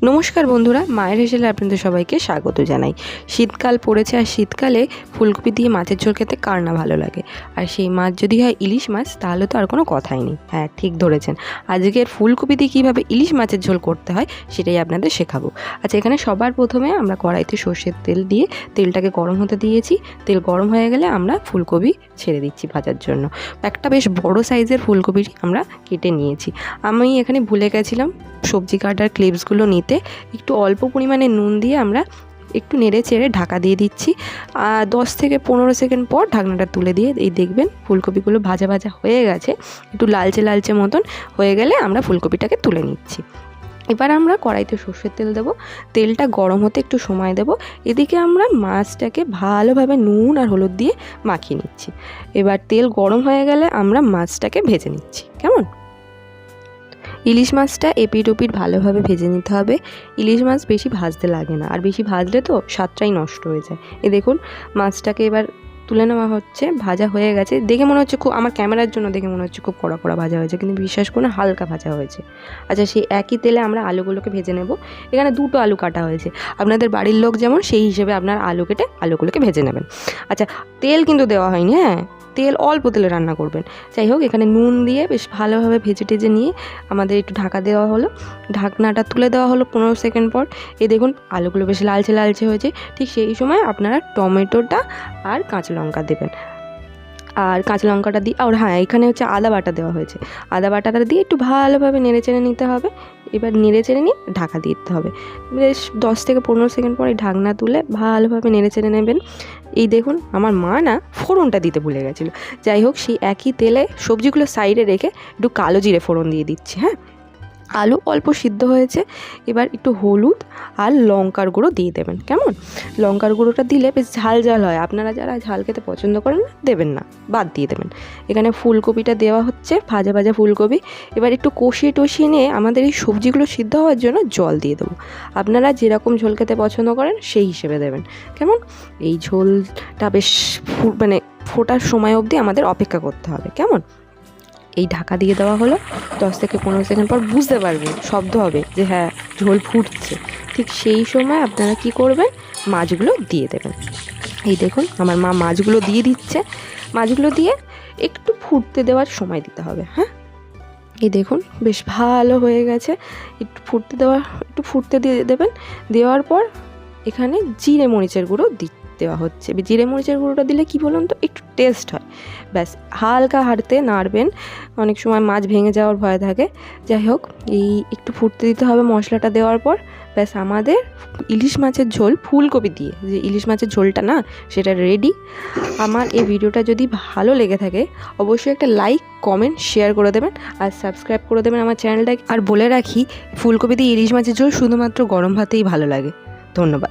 নমস্কার বন্ধুরা, মায়ের হেসেলে আপনাদের সবাইকে স্বাগত জানাই। শীতকাল পড়েছে আর শীতকালে ফুলকপি দিয়ে মাছের ঝোল খেতে কার না ভালো লাগে। আর সেই মাছ যদি হয় ইলিশ মাছ, তাহলে তো আর কোনো কথাই নেই। হ্যাঁ, ঠিক ধরেছেন। আজকের ফুলকপি দিয়ে কীভাবে ইলিশ মাছের ঝোল করতে হয় সেটাই আপনাদের শেখাবো। আচ্ছা, এখানে সবার প্রথমে আমরা কড়াইতে সর্ষের তেল দিয়ে তেলটাকে গরম হতে দিয়েছি। তেল গরম হয়ে গেলে আমরা ফুলকপি ছেড়ে দিচ্ছি ভাজার জন্য। একটা বেশ বড় সাইজের ফুলকপি আমরা কেটে নিয়েছি। আমি এখানে ভুলে গেছিলাম সবজি কাটার ক্লিপসগুলো নিতে। একটু অল্প পরিমাণে নুন দিয়ে আমরা একটু নেড়ে চেড়ে ঢাকা দিয়ে দিচ্ছি। 10 থেকে 15 সেকেন্ড পর ঢাকনাটা তুলে দিয়ে এই দেখবেন ফুলকপিগুলো ভাজা ভাজা হয়ে গেছে। একটু লালচে লালচে মতন হয়ে গেলে আমরা ফুলকপিটাকে তুলে নিচ্ছি। এবার আমরা কড়াইতে সর্ষের তেল দেবো। তেলটা গরম হতে একটু সময় দেবো। এদিকে আমরা মাছটাকে ভালোভাবে নুন আর হলুদ দিয়ে মাখিয়ে নিচ্ছি। এবার তেল গরম হয়ে গেলে আমরা মাছটাকে ভেজে নিচ্ছি। কেমন? ইলিশ মাছটা এপিট ওপিট ভালোভাবে ভেজে নিতে হবে। ইলিশ মাছ বেশি ভাজতে লাগে না, আর বেশি ভাজলে তো স্বাদটাই নষ্ট হয়ে যায়। দেখুন মাছটাকে এবার তুলে নেওয়া হচ্ছে। ভাজা হয়ে গেছে, দেখে মনে হচ্ছে খুব, আমার ক্যামেরার জন্য দেখে মনে হচ্ছে খুব কড়া কড়া ভাজা হয়েছে, কিন্তু বিশ্বাস করুন হালকা ভাজা হয়েছে। আচ্ছা, সেই একই তেলে আমরা আলুগুলোকে ভেজে নেব। এখানে 2টো আলু কাটা হয়েছে। আপনাদের বাড়ির লোক যেমন, সেই হিসেবে আপনার আলু কেটে আলুগুলোকে ভেজে নেবেন। আচ্ছা, তেল কিন্তু দেওয়া হয়নি, হ্যাঁ, তেল অল্প তেলে রান্না করবেন। যাই হোক, এখানে নুন দিয়ে বেশ ভালোভাবে ভেজে টেজে নিয়ে আমাদের একটু ঢাকা দেওয়া হলো। ঢাকনাটা তুলে দেওয়া হলো 15 সেকেন্ড পর। দেখুন আলুগুলো বেশ লালচে লালচে হয়েছে। ঠিক সেই সময় আপনারা টমেটোটা আর কাঁচা লঙ্কা দেবেন। আর কাঁচা লঙ্কাটা দিয়ে, আর হ্যাঁ, এখানে হচ্ছে আদা বাটা দেওয়া হয়েছে। আদা বাটাটা দিয়ে একটু ভালোভাবে নেড়ে চেড়ে নিতে হবে। এবার নেড়ে চেড়ে নিয়ে ঢাকা দিয়ে দিতে হবে। বেশ 10 থেকে 15 সেকেন্ড পরে ঢাকনা তুলে ভালোভাবে নেড়ে চেড়ে নেবেন। দেখুন আমার মা না ফোড়নটা দিতে ভুলে গেছিলো। যাই হোক, সেই একই তেলে সবজিগুলো সাইডে রেখে একটু কালো জিরে ফোড়ন দিয়ে দিচ্ছি। হ্যাঁ, আলু অল্প সিদ্ধ হয়েছে। এবার একটু হলুদ আর লঙ্কার গুঁড়ো দিয়ে দেবেন। কেমন? লঙ্কার গুঁড়োটা দিলে বেশ ঝাল ঝাল হয়। আপনারা যারা ঝাল খেতে পছন্দ করেন না, দেবেন না, বাদ দিয়ে দেবেন। এখানে ফুলকপিটা দেওয়া হচ্ছে, ভাজা ভাজা ফুলকপি। এবার একটু কষিয়ে টষিয়ে নিয়ে আমাদের এই সবজিগুলো সিদ্ধ হওয়ার জন্য জল দিয়ে দেবো। আপনারা যেরকম ঝোল খেতে পছন্দ করেন সেই হিসেবে দেবেন। কেমন? এই ঝোলটা বেশ ফোটার সময় অবধি আমাদের অপেক্ষা করতে হবে। কেমন? এই ঢাকা দিয়ে দেওয়া হলো। 10 থেকে 15 সেকেন্ড পর বুঝতে পারবেন, শব্দ হবে যে হ্যাঁ ঝোল ফুটছে। ঠিক সেই সময় আপনারা কি করবেন, মাছগুলো দিয়ে দেবেন। দেখুন আমার মা মাছগুলো দিয়ে দিচ্ছে। মাছগুলো দিয়ে একটু ফুটতে দেওয়ার সময় দিতে হবে। হ্যাঁ, দেখুন বেশ ভালো হয়ে গেছে। একটু ফুটতে দিয়ে দেবেন। দেওয়ার পর এখানে জিরে মরিচের গুঁড়ো দেওয়া হচ্ছে। জিরে মরিচের গুঁড়োটা দিলে কি বলুন তো, একটু টেস্ট হয়। ব্যাস হালকা হাঁড়তে নাড়বেন, অনেক সময় মাছ ভেঙে যাওয়ার ভয় থাকে। যাই হোক, একটু ফুটতে দিতে হবে মশলাটা দেওয়ার পর। ব্যাস আমাদের ইলিশ মাছের ঝোল ফুলকপি দিয়ে যে ইলিশ মাছের ঝোলটা না, সেটা রেডি। আমার এই ভিডিওটা যদি ভালো লেগে থাকে অবশ্যই একটা লাইক, কমেন্ট, শেয়ার করে দেবেন আর সাবস্ক্রাইব করে দেবেন আমার চ্যানেলটাকে। আর বলে রাখি, ফুলকপি দিয়ে ইলিশ মাছের ঝোল শুধুমাত্র গরম ভাতেই ভালো লাগে। ধন্যবাদ।